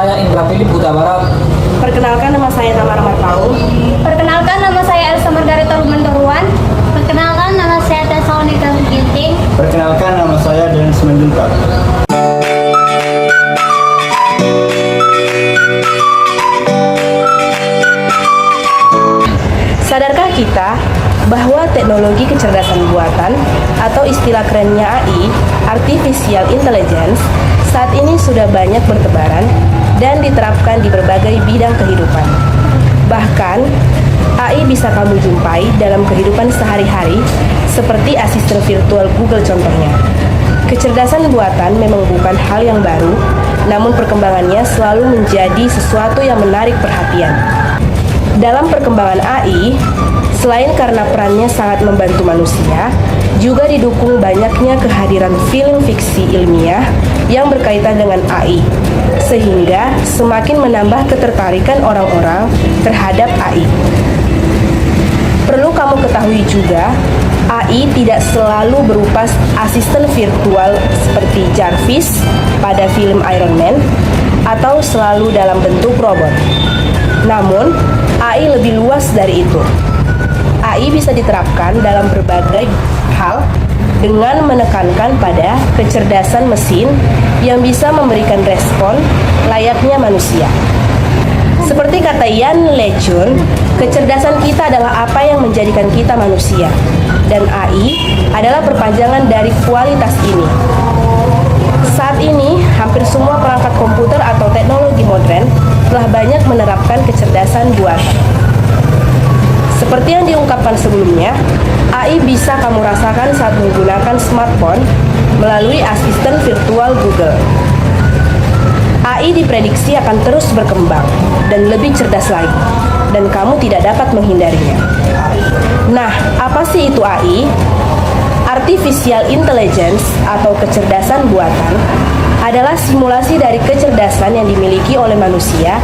saya Indra Philip Huta Barat. Perkenalkan, nama saya Tamara Marpaung. Perkenalkan, nama saya Elsa Margareta Rumantoruan. Perkenalkan, nama saya Tessa Onika Ginting. Perkenalkan, nama saya Dennis Menjuntak. Sadarkah kita bahwa teknologi kecerdasan buatan atau istilah kerennya AI, Artificial Intelligence, saat ini sudah banyak bertebaran dan diterapkan di berbagai bidang kehidupan. Bahkan, AI bisa kamu jumpai dalam kehidupan sehari-hari seperti asisten virtual Google contohnya. Kecerdasan buatan memang bukan hal yang baru, namun perkembangannya selalu menjadi sesuatu yang menarik perhatian. Dalam perkembangan AI, selain karena perannya sangat membantu manusia, juga didukung banyaknya kehadiran film fiksi ilmiah yang berkaitan dengan AI, sehingga semakin menambah ketertarikan orang-orang terhadap AI. Perlu kamu ketahui juga, AI tidak selalu berupa asisten virtual seperti Jarvis pada film Iron Man, atau selalu dalam bentuk robot. Namun, AI lebih luas dari itu. AI bisa diterapkan dalam berbagai hal dengan menekankan pada kecerdasan mesin yang bisa memberikan respon layaknya manusia. Seperti kata Yann LeCun, kecerdasan kita adalah apa yang menjadikan kita manusia, dan AI adalah perpanjangan dari kualitas ini. Saat ini, hampir semua perangkat komputer atau teknologi modern telah banyak menerapkan kecerdasan buatan. Seperti yang diungkapkan sebelumnya, AI bisa kamu rasakan saat menggunakan smartphone melalui asisten virtual Google. AI diprediksi akan terus berkembang dan lebih cerdas lagi, dan kamu tidak dapat menghindarinya. Nah, apa sih itu AI? Artificial Intelligence atau kecerdasan buatan adalah simulasi dari kecerdasan yang dimiliki oleh manusia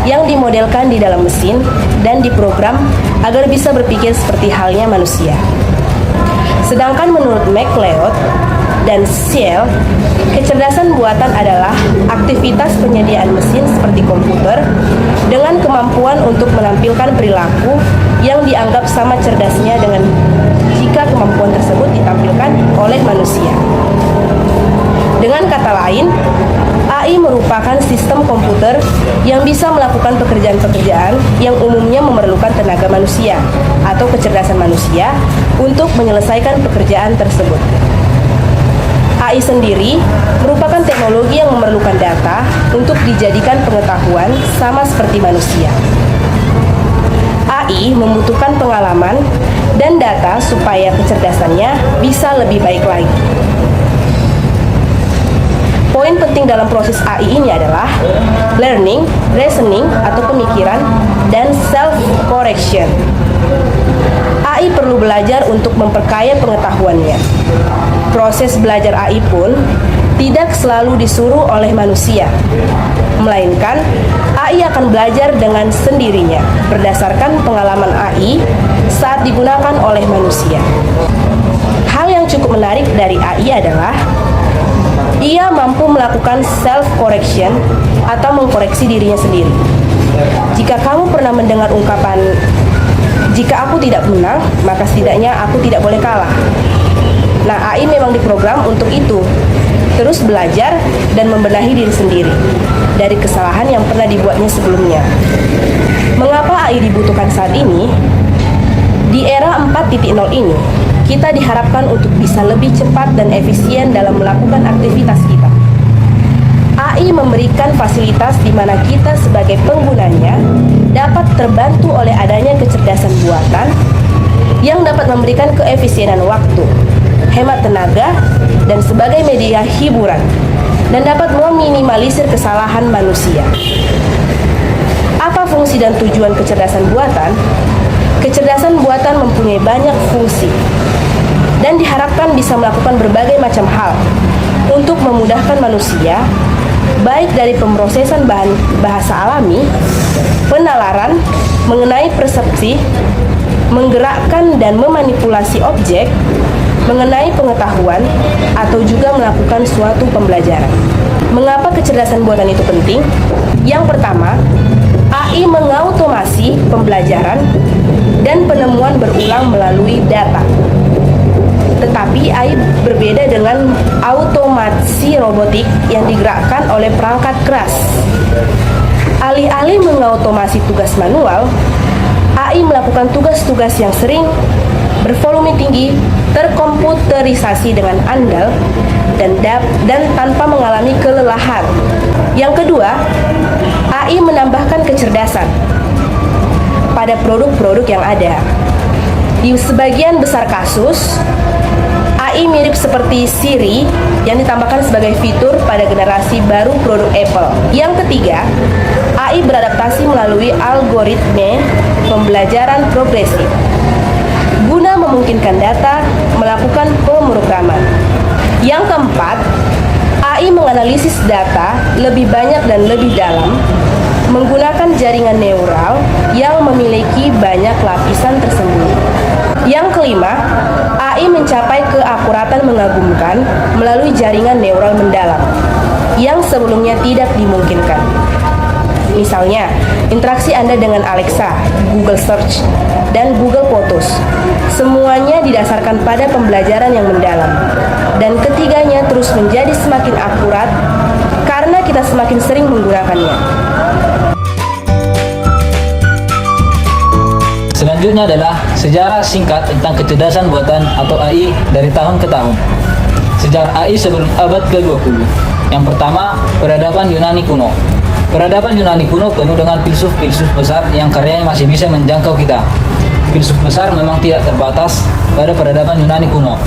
yang dimodelkan di dalam mesin dan diprogram agar bisa berpikir seperti halnya manusia. Sedangkan menurut McLeod dan Searle, kecerdasan buatan adalah aktivitas penyediaan mesin seperti komputer dengan kemampuan untuk menampilkan perilaku yang dianggap sama cerdasnya dengan jika kemampuan tersebut ditampilkan oleh manusia. Dengan kata lain, AI merupakan sistem komputer yang bisa melakukan pekerjaan-pekerjaan yang umumnya memerlukan tenaga manusia atau kecerdasan manusia untuk menyelesaikan pekerjaan tersebut. AI sendiri merupakan teknologi yang memerlukan data untuk dijadikan pengetahuan sama seperti manusia. AI membutuhkan pengalaman dan data supaya kecerdasannya bisa lebih baik lagi. Poin penting dalam proses AI ini adalah learning, reasoning atau pemikiran, dan self-correction. AI perlu belajar untuk memperkaya pengetahuannya. Proses belajar AI pun tidak selalu disuruh oleh manusia, melainkan AI akan belajar dengan sendirinya berdasarkan pengalaman AI saat digunakan oleh manusia. Hal yang cukup menarik dari AI adalah ia mampu melakukan self-correction atau mengkoreksi dirinya sendiri. Jika kamu pernah mendengar ungkapan, "Jika aku tidak menang, maka setidaknya aku tidak boleh kalah." Nah, AI memang diprogram untuk itu, terus belajar dan membenahi diri sendiri dari kesalahan yang pernah dibuatnya sebelumnya. Mengapa AI dibutuhkan saat ini? Di era 4.0 ini, kita diharapkan untuk bisa lebih cepat dan efisien dalam melakukan aktivitas kita. AI memberikan fasilitas di mana kita sebagai penggunanya dapat terbantu oleh adanya kecerdasan buatan yang dapat memberikan keefisienan waktu, hemat tenaga, dan sebagai media hiburan, dan dapat meminimalisir kesalahan manusia. Apa fungsi dan tujuan kecerdasan buatan? Kecerdasan buatan mempunyai banyak fungsi dan diharapkan bisa melakukan berbagai macam hal untuk memudahkan manusia, baik dari pemrosesan bahasa alami, penalaran mengenai persepsi, menggerakkan dan memanipulasi objek, mengenai pengetahuan, atau juga melakukan suatu pembelajaran. Mengapa kecerdasan buatan itu penting? Yang pertama, AI mengautomasi pembelajaran dan penemuan berulang melalui data. Tetapi AI berbeda dengan automasi robotik yang digerakkan oleh perangkat keras. Alih-alih mengautomasi tugas manual, AI melakukan tugas-tugas yang sering, bervolume tinggi, terkomputerisasi dengan andal, dan tanpa mengalami kelelahan. Yang kedua, AI menambahkan kecerdasan pada produk-produk yang ada. Di sebagian besar kasus, AI mirip seperti Siri yang ditambahkan sebagai fitur pada generasi baru produk Apple. Yang ketiga, AI beradaptasi melalui algoritma pembelajaran progresif guna memungkinkan data melakukan pemrograman. Yang keempat, AI menganalisis data lebih banyak dan lebih dalam menggunakan jaringan neural yang memiliki banyak lapisan tersembunyi. Yang kelima, AI mencapai keakuratan mengagumkan melalui jaringan neural mendalam yang sebelumnya tidak dimungkinkan. Misalnya, interaksi Anda dengan Alexa, Google Search, dan Google Photos. Semuanya didasarkan pada pembelajaran yang mendalam. Dan ketiganya terus menjadi semakin akurat karena kita semakin sering menggunakannya. Selanjutnya adalah sejarah singkat tentang kecerdasan buatan atau AI dari tahun ke tahun. Sejarah AI sebelum abad ke-20. Yang pertama, peradaban Yunani kuno. Peradaban Yunani kuno penuh dengan filsuf-filsuf besar yang karyanya masih bisa menjangkau kita. Filsuf besar memang tidak terbatas pada peradaban Yunani kuno,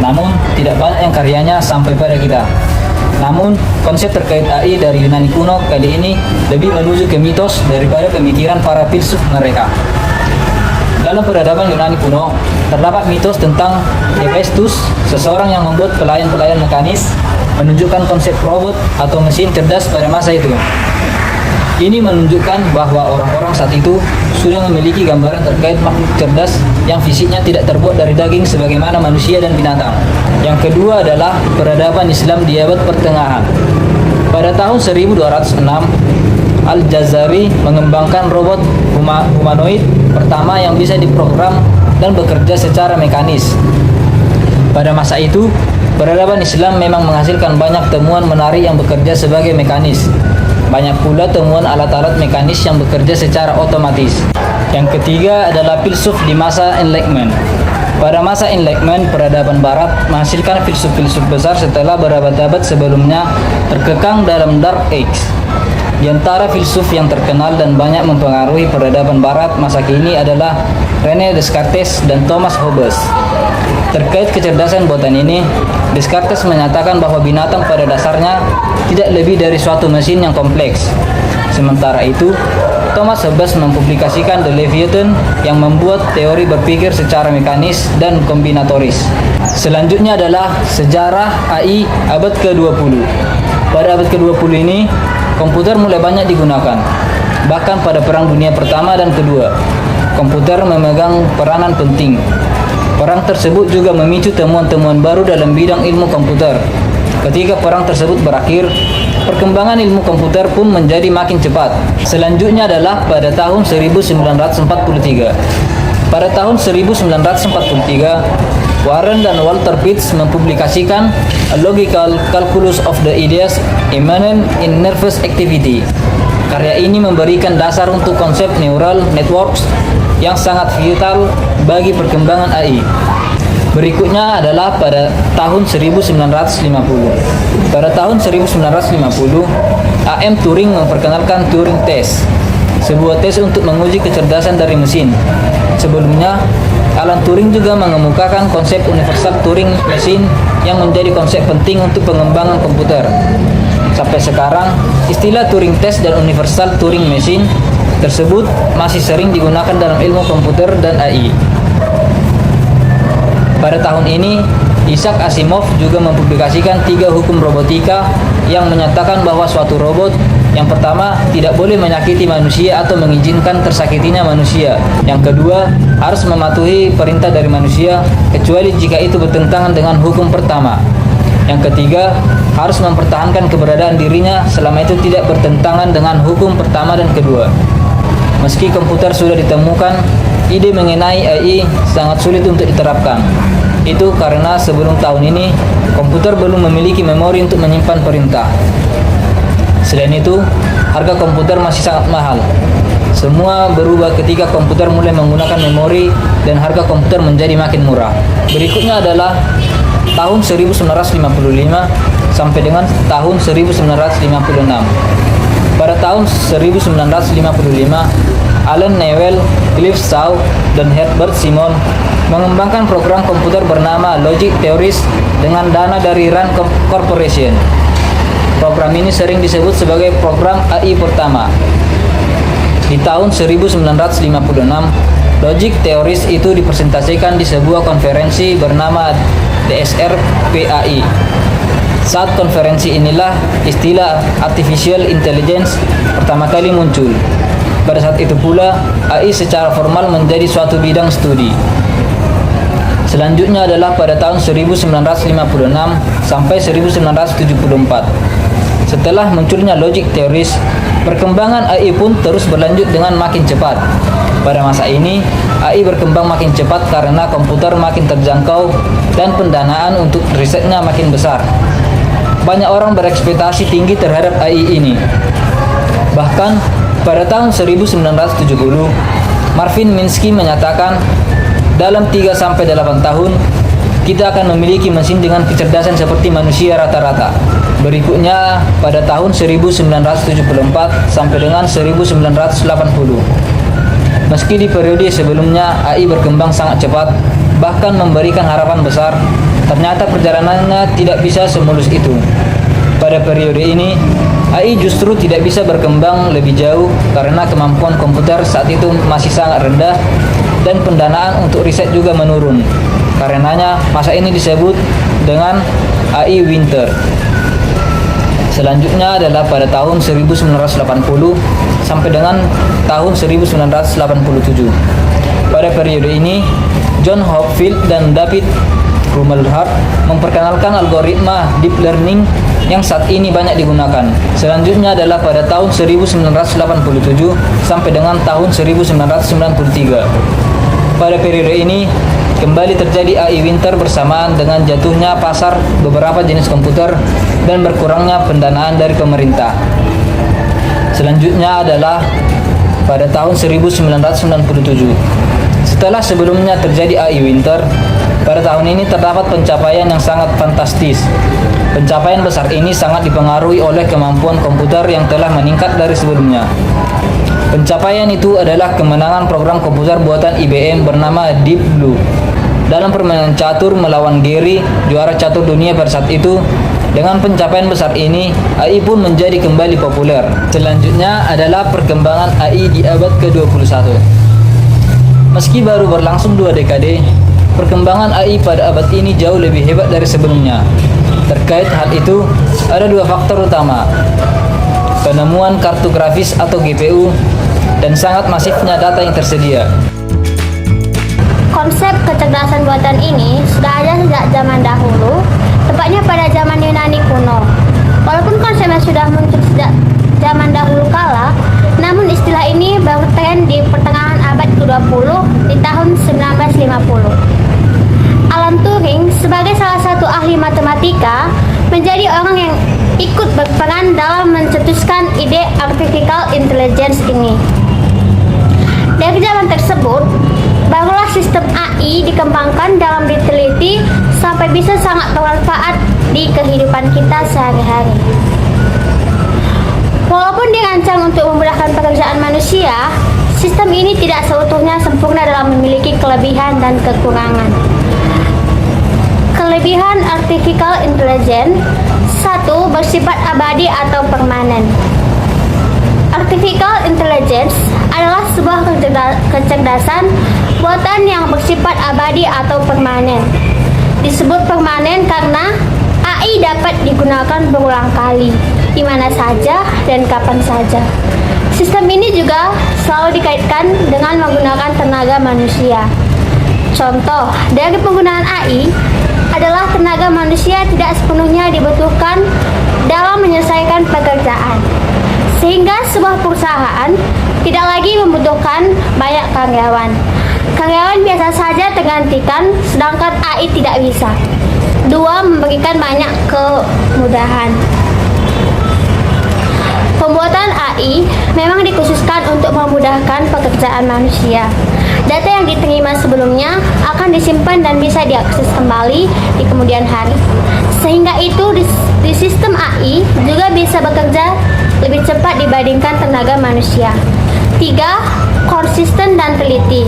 namun tidak banyak yang karyanya sampai pada kita. Namun, konsep terkait AI dari Yunani kuno kali ini lebih menuju ke mitos daripada pemikiran para filsuf mereka. Dalam peradaban Yunani kuno, terdapat mitos tentang Hephaestus, seseorang yang membuat pelayan-pelayan mekanis, menunjukkan konsep robot atau mesin cerdas pada masa itu. Ini menunjukkan bahwa orang-orang saat itu sudah memiliki gambaran terkait makhluk cerdas yang fisiknya tidak terbuat dari daging sebagaimana manusia dan binatang. Yang kedua adalah peradaban Islam di abad pertengahan. Pada tahun 1206, Al-Jazari mengembangkan robot humanoid pertama yang bisa diprogram dan bekerja secara mekanis. Pada masa itu, peradaban Islam memang menghasilkan banyak temuan menarik yang bekerja sebagai mekanis. Banyak pula temuan alat-alat mekanis yang bekerja secara otomatis. Yang ketiga adalah filsuf di masa Enlightenment. Pada masa Enlightenment, peradaban Barat menghasilkan filsuf-filsuf besar setelah berabad-abad sebelumnya terkekang dalam Dark Age. Di antara filsuf yang terkenal dan banyak mempengaruhi peradaban Barat masa kini adalah René Descartes dan Thomas Hobbes. Terkait kecerdasan buatan ini, Descartes menyatakan bahwa binatang pada dasarnya tidak lebih dari suatu mesin yang kompleks. Sementara itu, Thomas Hobbes mempublikasikan The Leviathan yang membuat teori berpikir secara mekanis dan kombinatoris. Selanjutnya adalah sejarah AI abad ke-20. Pada abad ke-20 ini, komputer mulai banyak digunakan. Bahkan pada Perang Dunia Pertama dan Kedua, komputer memegang peranan penting. Perang tersebut juga memicu temuan-temuan baru dalam bidang ilmu komputer. Ketika perang tersebut berakhir, perkembangan ilmu komputer pun menjadi makin cepat. Selanjutnya adalah pada tahun 1943. Pada tahun 1943, Warren dan Walter Pitts mempublikasikan A Logical Calculus of the Ideas Immanent in Nervous Activity. Karya ini memberikan dasar untuk konsep neural networks yang sangat vital bagi perkembangan AI. Berikutnya adalah pada tahun 1950. Pada tahun 1950, A.M. Turing memperkenalkan Turing Test, sebuah tes untuk menguji kecerdasan dari mesin. Sebelumnya, Alan Turing juga mengemukakan konsep universal Turing Machine yang menjadi konsep penting untuk pengembangan komputer. Sampai sekarang, istilah Turing Test dan Universal Turing Machine tersebut masih sering digunakan dalam ilmu komputer dan AI. Pada tahun ini, Isaac Asimov juga mempublikasikan 3 hukum robotika yang menyatakan bahwa suatu robot yang pertama tidak boleh menyakiti manusia atau mengizinkan tersakitinya manusia. Yang kedua, harus mematuhi perintah dari manusia kecuali jika itu bertentangan dengan hukum pertama. Yang ketiga, harus mempertahankan keberadaan dirinya selama itu tidak bertentangan dengan hukum pertama dan kedua. Meski komputer sudah ditemukan, ide mengenai AI sangat sulit untuk diterapkan. Itu karena sebelum tahun ini, komputer belum memiliki memori untuk menyimpan perintah. Selain itu, harga komputer masih sangat mahal. Semua berubah ketika komputer mulai menggunakan memori dan harga komputer menjadi makin murah. Berikutnya adalah tahun 1955 sampai dengan tahun 1956. Pada tahun 1955, Allen Newell, Cliff Shaw, dan Herbert Simon mengembangkan program komputer bernama Logic Theories dengan dana dari Rand Corporation. Program ini sering disebut sebagai program AI pertama. Di tahun 1956, Logic Theories itu dipresentasikan di sebuah konferensi bernama DSR PAI. Saat konferensi inilah istilah Artificial Intelligence pertama kali muncul. Pada saat itu pula, AI secara formal menjadi suatu bidang studi. Selanjutnya adalah pada tahun 1956 sampai 1974. Setelah munculnya Logic Theories, perkembangan AI pun terus berlanjut dengan makin cepat. Pada masa ini, AI berkembang makin cepat karena komputer makin terjangkau dan pendanaan untuk risetnya makin besar. Banyak orang berekspektasi tinggi terhadap AI ini. Bahkan, pada tahun 1970, Marvin Minsky menyatakan, dalam 3-8 tahun, kita akan memiliki mesin dengan kecerdasan seperti manusia rata-rata. Berikutnya, pada tahun 1974 sampai dengan 1980. Meski di periode sebelumnya AI berkembang sangat cepat, bahkan memberikan harapan besar, ternyata perjalanannya tidak bisa semulus itu. Pada periode ini, AI justru tidak bisa berkembang lebih jauh karena kemampuan komputer saat itu masih sangat rendah dan pendanaan untuk riset juga menurun. Karenanya, masa ini disebut dengan AI Winter. Selanjutnya adalah pada tahun 1980 sampai dengan tahun 1987. Pada periode ini, John Hopfield dan David Rumelhart memperkenalkan algoritma deep learning yang saat ini banyak digunakan. Selanjutnya adalah pada tahun 1987 sampai dengan tahun 1993. Pada periode ini, kembali terjadi AI Winter bersamaan dengan jatuhnya pasar beberapa jenis komputer dan berkurangnya pendanaan dari pemerintah. Selanjutnya adalah pada tahun 1997. Setelah sebelumnya terjadi AI Winter, pada tahun ini terdapat pencapaian yang sangat fantastis. Pencapaian besar ini sangat dipengaruhi oleh kemampuan komputer yang telah meningkat dari sebelumnya. Pencapaian itu adalah kemenangan program komputer buatan IBM bernama Deep Blue. Dalam permainan catur melawan Gary, juara catur dunia pada saat itu, dengan pencapaian besar ini, AI pun menjadi kembali populer. Selanjutnya adalah perkembangan AI di abad ke-21. Meski baru berlangsung 2 dekade, perkembangan AI pada abad ini jauh lebih hebat dari sebelumnya. Terkait hal itu, ada 2 faktor utama: penemuan kartu grafis atau GPU, dan sangat masifnya data yang tersedia. Konsep kecerdasan buatan ini sudah ada sejak zaman dahulu, tepatnya pada zaman Yunani kuno. Walaupun konsepnya sudah muncul sejak zaman dahulu kala, namun istilah ini baru tren di pertengahan abad ke-20 di tahun 1950. Alan Turing sebagai salah satu ahli matematika menjadi orang yang ikut berperan dalam mencetuskan ide artificial intelligence ini. Dari zaman tersebut, barulah sistem AI dikembangkan dalam diteliti sampai bisa sangat bermanfaat di kehidupan kita sehari-hari. Walaupun dirancang untuk memudahkan pekerjaan manusia, sistem ini tidak seutuhnya sempurna dalam memiliki kelebihan dan kekurangan. Kelebihan artificial intelligence: 1. Bersifat abadi atau permanen. Artificial intelligence adalah sebuah kecerdasan buatan yang bersifat abadi atau permanen. Disebut permanen karena AI dapat digunakan berulang kali, di mana saja dan kapan saja. Sistem ini juga selalu dikaitkan dengan menggunakan tenaga manusia. Contoh dari penggunaan AI adalah tenaga manusia tidak sepenuhnya dibutuhkan dalam menyelesaikan pekerjaan. Sehingga sebuah perusahaan tidak lagi membutuhkan banyak karyawan. Karyawan biasa saja tergantikan, sedangkan AI tidak bisa. 2. Memberikan banyak kemudahan. Pembuatan AI memang dikhususkan untuk memudahkan pekerjaan manusia. Data yang diterima sebelumnya akan disimpan dan bisa diakses kembali di kemudian hari. Sehingga itu di sistem AI juga bisa bekerja lebih cepat dibandingkan tenaga manusia. 3. Konsisten dan teliti.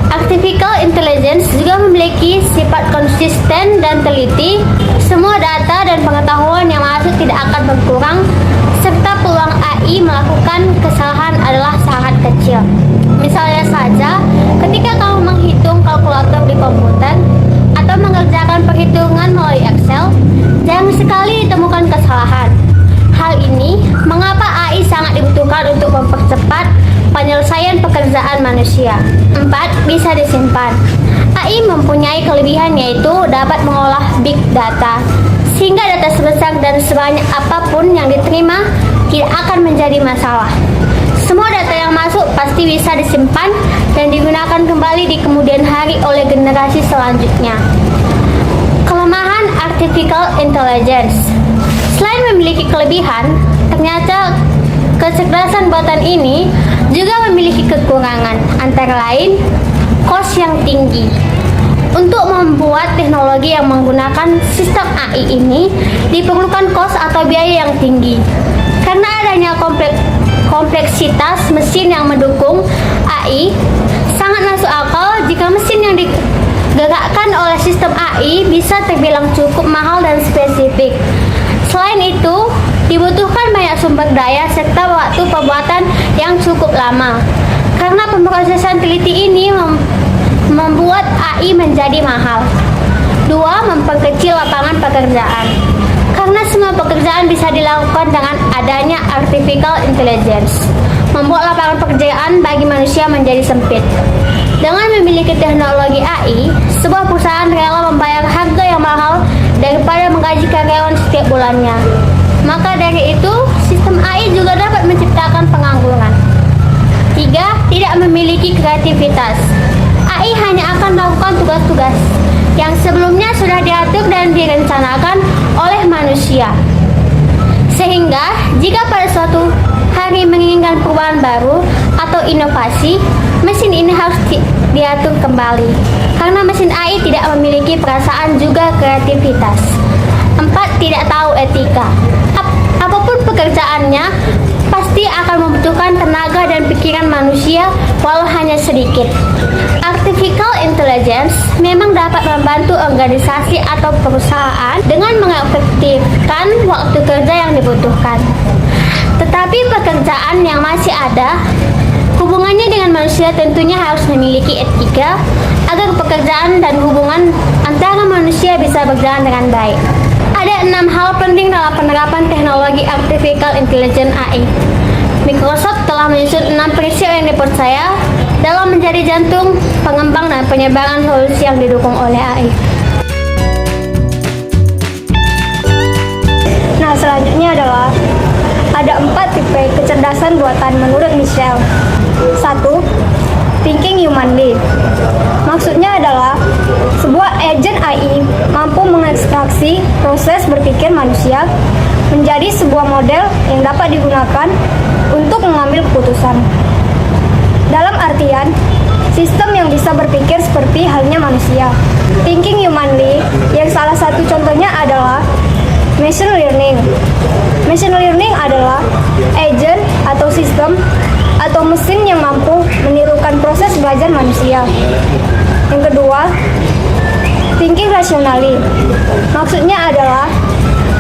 Artificial intelligence juga memiliki sifat konsisten dan teliti. Semua data dan pengetahuan yang masuk tidak akan berkurang, serta peluang AI melakukan kesalahan adalah sangat kecil. Misalnya saja, ketika kamu menghitung kalkulator di komputer atau mengerjakan perhitungan melalui Excel, jarang sekali ditemukan kesalahan. Hal ini mengapa AI sangat dibutuhkan untuk mempercepat penyelesaian pekerjaan manusia. 4. Bisa disimpan. AI mempunyai kelebihan yaitu dapat mengolah big data, sehingga data sebesar dan sebanyak apapun yang diterima tidak akan menjadi masalah. Semua data yang masuk pasti bisa disimpan dan digunakan kembali di kemudian hari oleh generasi selanjutnya. Kelemahan artificial intelligence. Selain memiliki kelebihan, ternyata kecerdasan buatan ini juga memiliki kekurangan, antara lain kos yang tinggi. Untuk membuat teknologi yang menggunakan sistem AI ini diperlukan kos atau biaya yang tinggi. Karena adanya kompleksitas mesin yang mendukung AI, sangat masuk akal jika mesin yang digerakkan oleh sistem AI bisa terbilang cukup mahal dan spesifik. Selain itu, dibutuhkan banyak sumber daya serta waktu pembuatan yang cukup lama. Karena pemrosesan teliti ini membuat AI menjadi mahal. 2. Memperkecil lapangan pekerjaan. Karena semua pekerjaan bisa dilakukan dengan adanya artificial intelligence, membuat lapangan pekerjaan bagi manusia menjadi sempit. Dengan memiliki teknologi AI, sebuah perusahaan rela membayar harga yang mahal daripada menggaji karyawan setiap bulannya. Maka dari itu, sistem AI juga dapat menciptakan pengangguran. 3. Tidak memiliki kreativitas. AI hanya akan melakukan tugas-tugas yang sebelumnya sudah diatur dan direncanakan oleh manusia. Sehingga, jika pada suatu hari menginginkan perubahan baru atau inovasi, mesin ini harus diatur kembali. Karena mesin AI tidak memiliki perasaan juga kreativitas. 4. Tidak tahu etika. Apapun pekerjaannya, pasti akan membutuhkan tenaga dan pikiran manusia walau hanya sedikit. Artificial intelligence memang dapat membantu organisasi atau perusahaan dengan mengefektifkan waktu kerja yang dibutuhkan. Tetapi pekerjaan yang masih ada, hubungannya dengan manusia tentunya harus memiliki etika agar pekerjaan dan hubungan antara manusia bisa berjalan dengan baik. Ada 6 hal penting dalam penerapan teknologi artificial intelligence AI. Microsoft telah menyusun 6 prinsip yang dipercaya dalam menjadi jantung pengembang dan penyebaran solusi yang didukung oleh AI. Nah, selanjutnya adalah ada 4 tipe kecerdasan buatan menurut Michel. 1. Thinking humanly. Maksudnya adalah sebuah agent AI mampu mengekstraksi proses berpikir manusia menjadi sebuah model yang dapat digunakan untuk mengambil keputusan. Dalam artian, sistem yang bisa berpikir seperti halnya manusia. Thinking humanly, yang salah satu contohnya adalah machine learning. Machine learning adalah agent atau sistem atau mesin yang mampu menirukan proses belajar manusia. Yang kedua, thinking rationally. Maksudnya adalah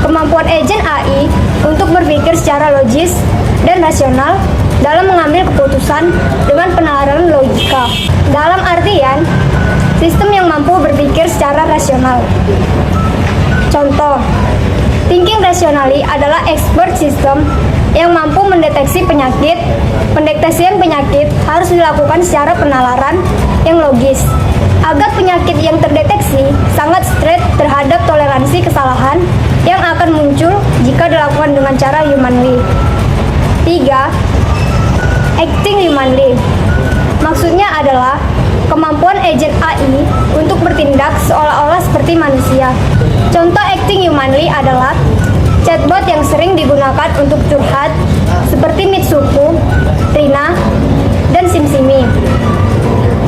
kemampuan agent AI untuk berpikir secara logis dan rasional dalam mengambil keputusan dengan penalaran logika. Dalam artian, sistem yang mampu berpikir secara rasional. Contoh, thinking rationally adalah expert system yang mampu mendeteksi penyakit. Pendeteksian penyakit harus dilakukan secara penalaran yang logis. Agar penyakit yang terdeteksi sangat straight terhadap toleransi kesalahan yang akan muncul jika dilakukan dengan cara humanly. 3. Acting humanly. Maksudnya adalah kemampuan agen AI untuk bertindak seolah-olah seperti manusia. Contoh acting humanly adalah chatbot yang sering digunakan untuk curhat seperti Mitsuku, Rina, dan Simsimi.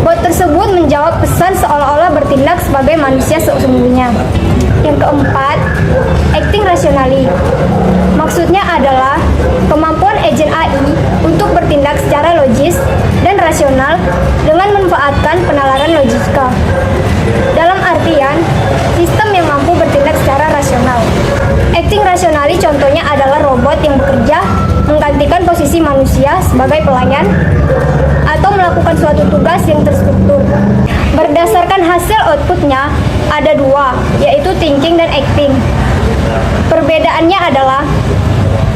Bot tersebut menjawab pesan seolah-olah bertindak sebagai manusia sesungguhnya. Yang keempat, acting rationally. Maksudnya adalah kemampuan agen AI untuk bertindak secara logis dan rasional dengan memanfaatkan penalaran logika. Dalam artian, sistem yang mampu bertindak secara rasional. Acting rationally contohnya adalah robot yang bekerja menggantikan posisi manusia sebagai pelayan atau melakukan suatu tugas yang terstruktur. Berdasarkan hasil outputnya ada dua, yaitu thinking dan acting. Perbedaannya adalah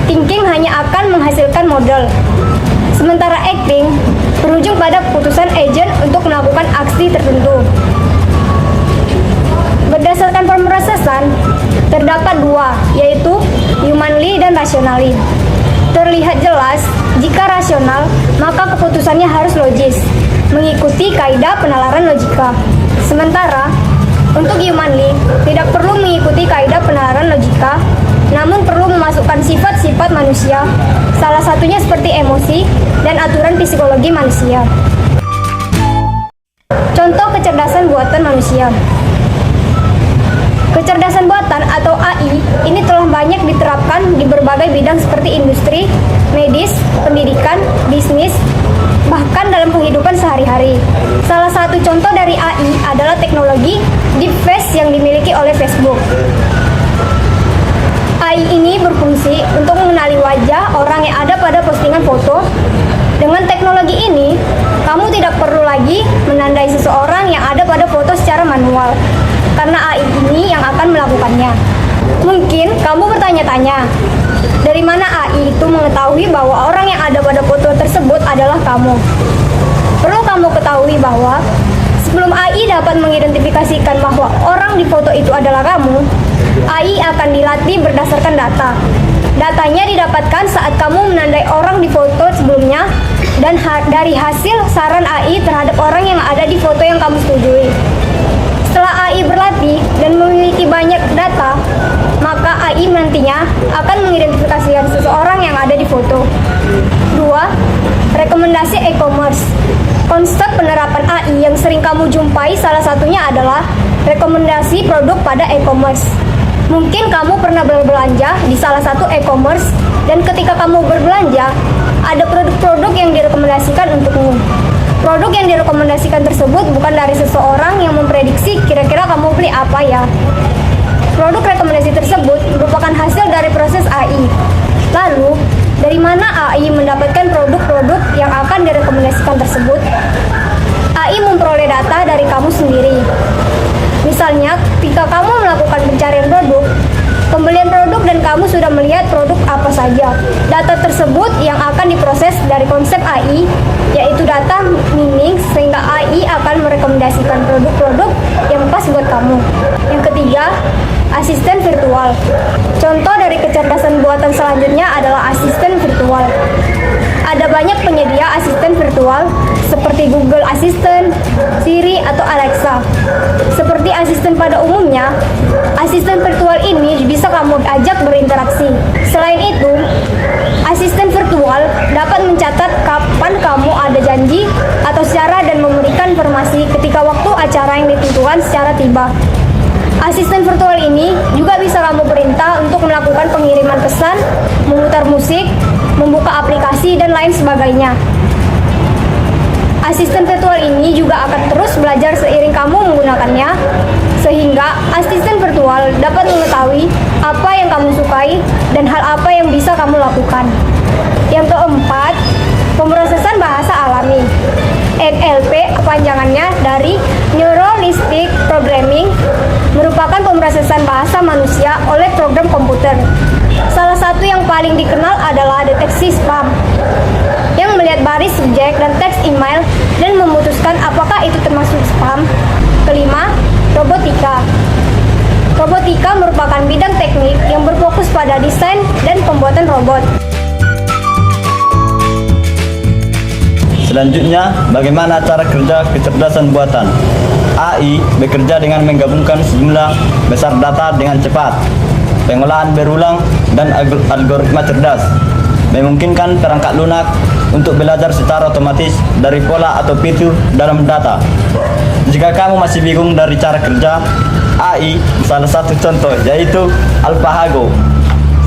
thinking hanya akan menghasilkan model, sementara acting berujung pada keputusan agent untuk melakukan aksi tertentu. Berdasarkan pemrosesan, terdapat dua, yaitu humanly dan rationally. Terlihat jelas, jika rasional, maka keputusannya harus logis, mengikuti kaidah penalaran logika. Sementara, untuk humanly, tidak perlu mengikuti kaidah penalaran logika, namun perlu memasukkan sifat-sifat manusia, salah satunya seperti emosi dan aturan psikologi manusia. Contoh kecerdasan buatan manusia. Kecerdasan buatan atau AI ini telah banyak diterapkan di berbagai bidang seperti industri, medis, pendidikan, bisnis, bahkan dalam kehidupan sehari-hari. Salah satu contoh dari AI adalah teknologi deepfake yang dimiliki oleh Facebook. AI ini berfungsi untuk mengenali wajah orang yang ada pada postingan foto. Dengan teknologi ini, kamu tidak perlu lagi menandai seseorang yang ada pada foto secara manual, karena AI ini yang akan melakukannya. Mungkin kamu bertanya-tanya, dari mana AI itu mengetahui bahwa orang yang ada pada foto tersebut adalah kamu? Perlu kamu ketahui bahwa sebelum AI dapat mengidentifikasikan bahwa orang di foto itu adalah kamu, AI akan dilatih berdasarkan data. Datanya didapatkan saat kamu menandai orang di foto sebelumnya dan dari hasil saran AI terhadap orang yang ada di foto yang kamu setujui. Setelah AI berlatih dan memiliki banyak data, maka AI nantinya akan mengidentifikasikan seseorang yang ada di foto. 2. Rekomendasi e-commerce. Konsep penerapan AI yang sering kamu jumpai salah satunya adalah rekomendasi produk pada e-commerce. Mungkin kamu pernah berbelanja di salah satu e-commerce dan ketika kamu berbelanja, ada produk-produk yang direkomendasikan untukmu. Produk yang direkomendasikan tersebut bukan dari seseorang yang memprediksi kira-kira kamu beli apa ya. Produk rekomendasi tersebut merupakan hasil dari proses AI. Lalu, dari mana AI mendapatkan produk-produk yang akan direkomendasikan tersebut? AI memperoleh data dari kamu sendiri. Misalnya, ketika kamu melakukan pencarian produk, pembelian produk dan kamu sudah melihat produk apa saja. Data tersebut yang akan diproses dari konsep AI, yaitu data mining, sehingga AI akan merekomendasikan produk-produk yang pas buat kamu. Yang ketiga, asisten virtual. Contoh dari kecerdasan buatan selanjutnya adalah asisten virtual. Ada banyak penyedia asisten virtual seperti Google Assistant, Siri, atau Alexa. Seperti asisten pada umumnya, asisten virtual ini bisa kamu ajak berinteraksi. Selain itu, asisten virtual dapat mencatat kapan kamu ada janji atau secara dan memberikan informasi ketika waktu acara yang ditentukan secara tiba. Asisten virtual ini juga bisa kamu perintah untuk melakukan pengiriman pesan, memutar musik, membuka aplikasi, dan lain sebagainya. Asisten virtual ini juga akan terus belajar seiring kamu menggunakannya, sehingga asisten virtual dapat mengetahui apa yang kamu sukai dan hal apa yang bisa kamu lakukan. Yang keempat, pemrosesan bahasa alami. NLP kepanjangannya dari Neuro Linguistic Programming, merupakan pemrosesan bahasa manusia oleh program komputer. Salah satu yang paling dikenal adalah deteksi spam, yang melihat baris subjek dan teks email dan memutuskan apakah itu termasuk spam buatan robot. Selanjutnya, bagaimana cara kerja kecerdasan buatan? AI bekerja dengan menggabungkan sejumlah besar data dengan cepat, pengolahan berulang, dan algoritma cerdas, memungkinkan perangkat lunak untuk belajar secara otomatis dari pola atau fitur dalam data. Jika kamu masih bingung dari cara kerja AI, salah satu contoh yaitu AlphaGo.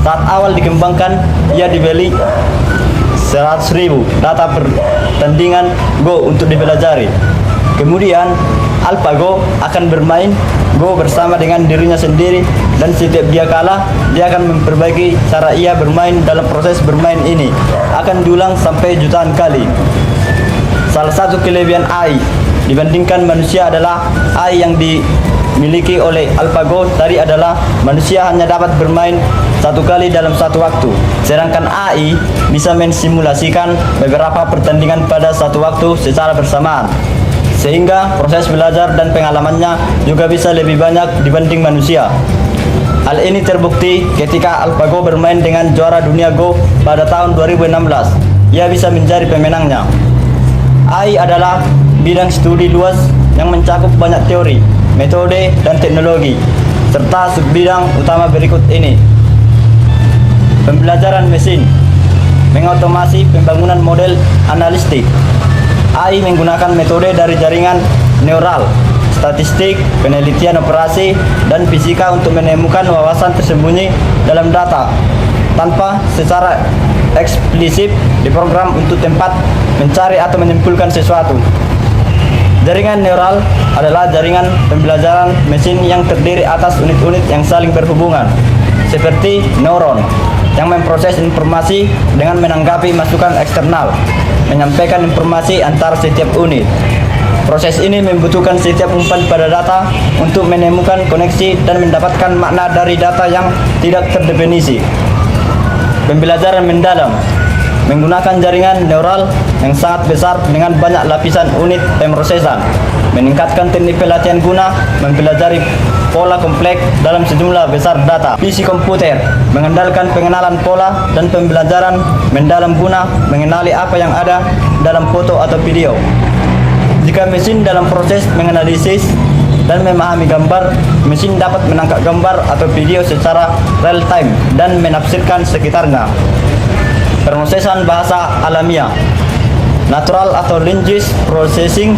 Saat awal dikembangkan, ia dibeli 100.000 data pertandingan Go untuk dipelajari. Kemudian AlphaGo akan bermain Go bersama dengan dirinya sendiri, dan setiap dia kalah, dia akan memperbaiki cara ia bermain. Dalam proses bermain ini akan diulang sampai jutaan kali. Salah satu kelebihan AI dibandingkan manusia adalah AI yang dimiliki oleh AlphaGo tadi adalah manusia hanya dapat bermain satu kali dalam satu waktu, sedangkan AI bisa mensimulasikan beberapa pertandingan pada satu waktu secara bersamaan, sehingga proses belajar dan pengalamannya juga bisa lebih banyak dibanding manusia. Hal ini terbukti ketika AlphaGo bermain dengan juara dunia Go pada tahun 2016. Ia bisa menjadi pemenangnya. AI adalah bidang studi luas yang mencakup banyak teori, metode, dan teknologi, serta subbidang utama berikut ini. Pembelajaran mesin, mengotomasi pembangunan model analistik. AI menggunakan metode dari jaringan neural, statistik, penelitian operasi, dan fisika untuk menemukan wawasan tersembunyi dalam data tanpa secara eksplisit diprogram untuk tempat mencari atau menyimpulkan sesuatu. Jaringan neural adalah jaringan pembelajaran mesin yang terdiri atas unit-unit yang saling berhubungan, seperti neuron, yang memproses informasi dengan menanggapi masukan eksternal, menyampaikan informasi antar setiap unit. Proses ini membutuhkan setiap umpan pada data untuk menemukan koneksi dan mendapatkan makna dari data yang tidak terdefinisi. Pembelajaran mendalam menggunakan jaringan neural yang sangat besar dengan banyak lapisan unit pemrosesan, meningkatkan teknik pelatihan guna mempelajari pola kompleks dalam sejumlah besar data. Visi komputer mengandalkan pengenalan pola dan pembelajaran mendalam guna mengenali apa yang ada dalam foto atau video. Jika mesin dalam proses menganalisis dan memahami gambar, mesin dapat menangkap gambar atau video secara real time dan menafsirkan sekitarnya. Proses bahasa alamiah, Natural atau Language Processing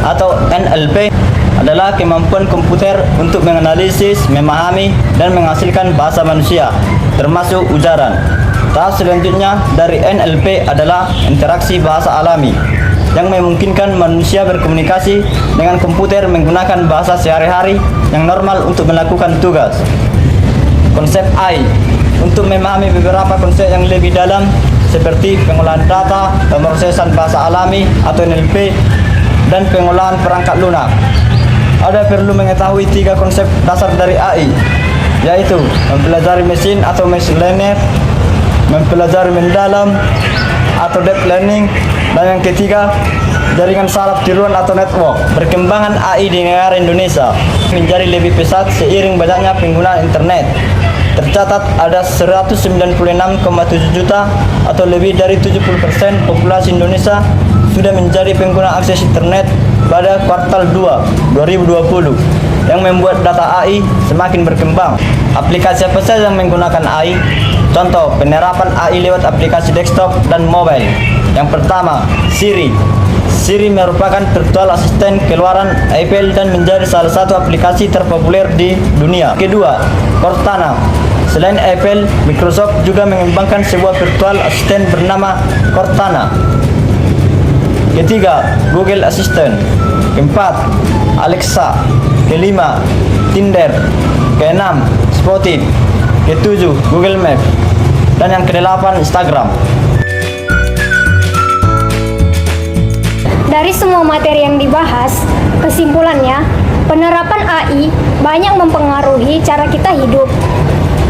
atau NLP adalah kemampuan komputer untuk menganalisis, memahami, dan menghasilkan bahasa manusia, termasuk ujaran. Tahap selanjutnya dari NLP adalah interaksi bahasa alami, yang memungkinkan manusia berkomunikasi dengan komputer menggunakan bahasa sehari-hari yang normal untuk melakukan tugas. Konsep AI untuk memahami beberapa konsep yang lebih dalam seperti pengolahan data, pemrosesan bahasa alami atau NLP, dan pengolahan perangkat lunak. Ada perlu mengetahui 3 konsep dasar dari AI, yaitu mempelajari mesin atau machine learning, mempelajari mendalam atau deep learning, dan yang ketiga, jaringan saraf tiruan atau network. Perkembangan AI di negara Indonesia menjadi lebih pesat seiring banyaknya penggunaan internet. Tercatat ada 196,7 juta atau lebih dari 70% populasi Indonesia sudah menjadi pengguna akses internet pada kuartal 2 2020, yang membuat data AI semakin berkembang. Aplikasi apa saja yang menggunakan AI? Contoh penerapan AI lewat aplikasi desktop dan mobile. Yang pertama, Siri. Siri merupakan virtual assistant keluaran Apple dan menjadi salah satu aplikasi terpopuler di dunia. Kedua, Cortana. Selain Apple, Microsoft juga mengembangkan sebuah virtual assistant bernama Cortana. Ketiga, Google Assistant. Keempat, Alexa. Kelima, Tinder. Keenam, Spotify. Ketujuh, Google Maps. Dan yang kedelapan, Instagram. Dari semua materi yang dibahas, kesimpulannya, penerapan AI banyak mempengaruhi cara kita hidup,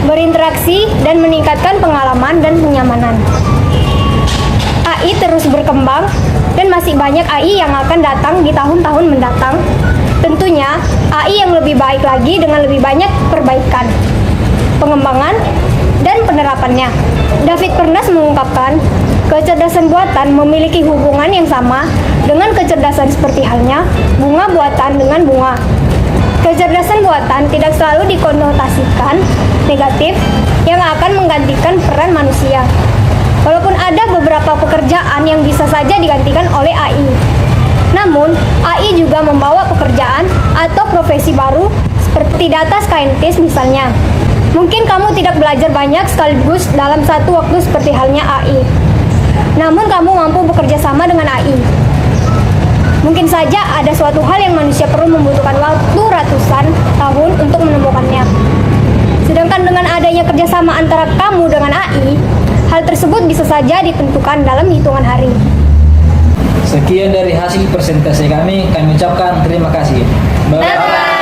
berinteraksi, dan meningkatkan pengalaman dan kenyamanan. AI terus berkembang dan masih banyak AI yang akan datang di tahun-tahun mendatang. Tentunya AI yang lebih baik lagi dengan lebih banyak perbaikan, pengembangan, dan penerapannya. David Pernas mengungkapkan, kecerdasan buatan memiliki hubungan yang sama dengan kecerdasan seperti halnya bunga buatan dengan bunga. Kecerdasan buatan tidak selalu dikonotasikan negatif yang akan menggantikan peran manusia. Walaupun ada beberapa pekerjaan yang bisa saja digantikan oleh AI. Namun, AI juga membawa pekerjaan atau profesi baru seperti data scientist misalnya. Mungkin kamu tidak belajar banyak sekaligus dalam satu waktu seperti halnya AI. Namun kamu mampu bekerja sama dengan AI. Mungkin saja ada suatu hal yang manusia perlu membutuhkan waktu ratusan tahun untuk menemukannya. Sedangkan dengan adanya kerjasama antara kamu dengan AI, hal tersebut bisa saja ditentukan dalam hitungan hari. Sekian dari hasil presentasi kami ucapkan terima kasih. Bye.